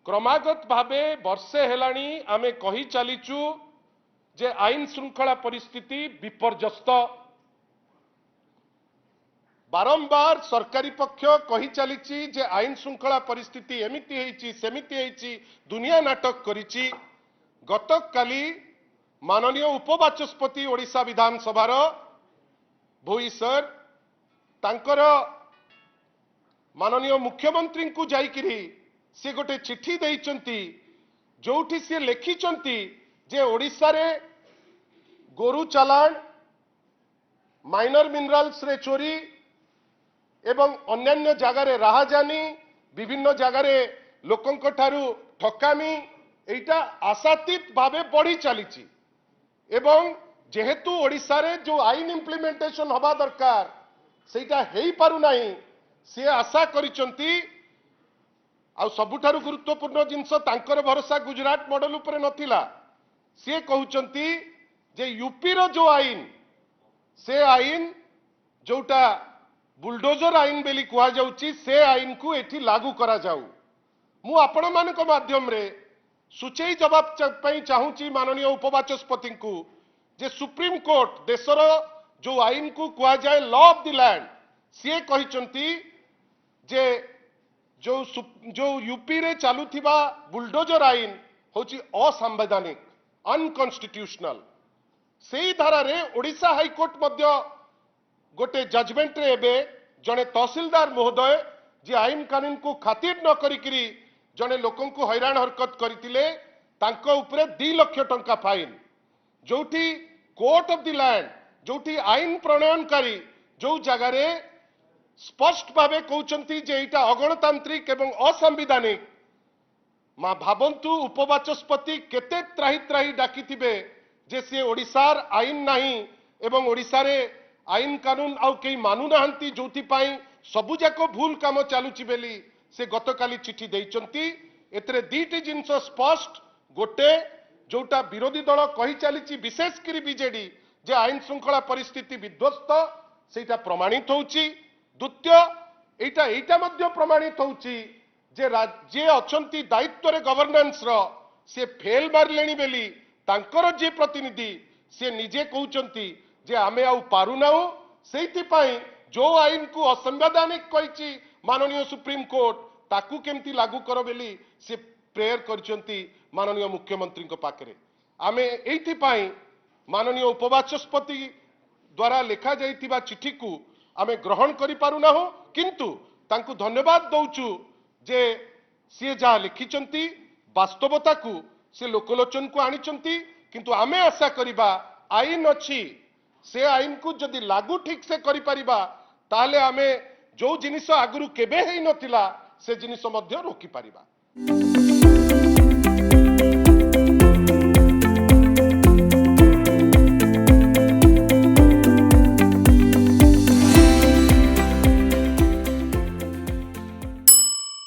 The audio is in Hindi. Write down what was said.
क्रमागत भावे वर्षे हेलाणी आमे कही चलीचु जे आईन श्रृंखला परिस्थिति विपर्यस्त। बारंबार सरकारी पक्ष कही चली जे आईन श्रृंखला परिस्थिति एमिति हेची सेमिति हेची दुनिया नाटक करिची। गतकाली माननीय उपबाचस्पति ओडिशा विधानसभार भोई सर तांकर माननीय मुख्यमंत्री को जाइकिरी से गोटे चिठी देइचंती जोठी से लिखिचंती जे ओडिशा रे गोरु चालान माइनर मिनरल्स रे चोरी एवं अन्यान्य जगार राहाजानी विभिन्न जगार लोकंक ठारू ठकामी एटा आशातीत भावे बढ़ी चली एवं जेहेतु ओडिशा रे जो आईन इम्प्लीमेंटेशन हवा दरकार सेटा हेई पारु नाही से आशा करिचंती। आ सबुठारु गुरुत्वपूर्ण जिनस तांकर भरोसा गुजरात मॉडल उपरे नथिला। से कहउचंती जे यूपी रो जो आईन से आईन जोटा बुलडोजर आईन बेली कुआ जाउची से आईन को एठी लागू करा जाऊ। मु आपण मानक माध्यम रे सुचेई जवाब पई चाहूची माननीय उपबाचस्पति को जे सुप्रीम कोर्ट देशर जो आईन को कुआ जाए लॉ ऑफ द लैंड सी कहिचंती जे जो यूपी रे चालुथिबा बुलडोजर आईन होची असंवैधानिक अनकॉन्स्टिट्यूशनल। सेई धारा रे ओडिशा हाईकोर्ट मध्य गोटे जजमेंट रे एबे जने तहसीलदार महोदय जे आईन कानून को खातिर न करिकरी जने लोकन को हैरान हरकत करथिले तांको उपरे 2 लाख टंका फाइन। जोठी कोर्ट ऑफ द लैंड जोठी आईन प्रणयनकारी जो जगह रे स्पष्ट भावे कहउचंती जे एटा अगणतांत्रिक एवं असंवैधानिक। मा भाबंतु उपबाचस्पति केते त्राही त्राही डाकिथिबे जे से ओडिसार आईन नाही एवं ओडिसा रे आईन कानून आउ केही मानु नाहंती जोथि पाई सबु जाको भूल काम चालुची बेली से गतकाली चिठी देइचंती। एतरे दीटी जिंस स्पष्ट गोटे जोटा विरोधी दल कही चली विशेष करी बीजेडी जे आईन श्रृंखला परिस्थिति विध्वस्त सेटा प्रमाणित होउची। द्वितीय एटा मध्य प्रमाणित होउची जे राज्य अछंती दायित्व रे गवर्नेंस रो से फेल मारलेनी बेली तांकर जे प्रतिनिधि से निजे कहउचंती जे आमे आउ पारु नाउ सेति पाई जो आईन को असंवैधानिक कहिची माननीय सुप्रीम कोर्ट ताकू केमती लागू करो बेली से प्रेयर करचंती माननीय मुख्यमंत्री को पाखरे। आमे एथि पाई माननीय उपबाचस्पति द्वारा लिखा जाइथिबा चिठी को आमे ग्रहण करि पारु ना हो किंतु तांकु धन्यवाद दउचु जे सी जहा लिखिचंती वास्तवता को से लोकलोचन को आनिचंती। किंतु आमे आशा करिबा आईन अछि से आईन को जदि लागू ठीक से करि परिबा ताले आमे जो जिनिस आगुरु केबे हेई नथिला से जिनिस मध्य रोकी परिबा।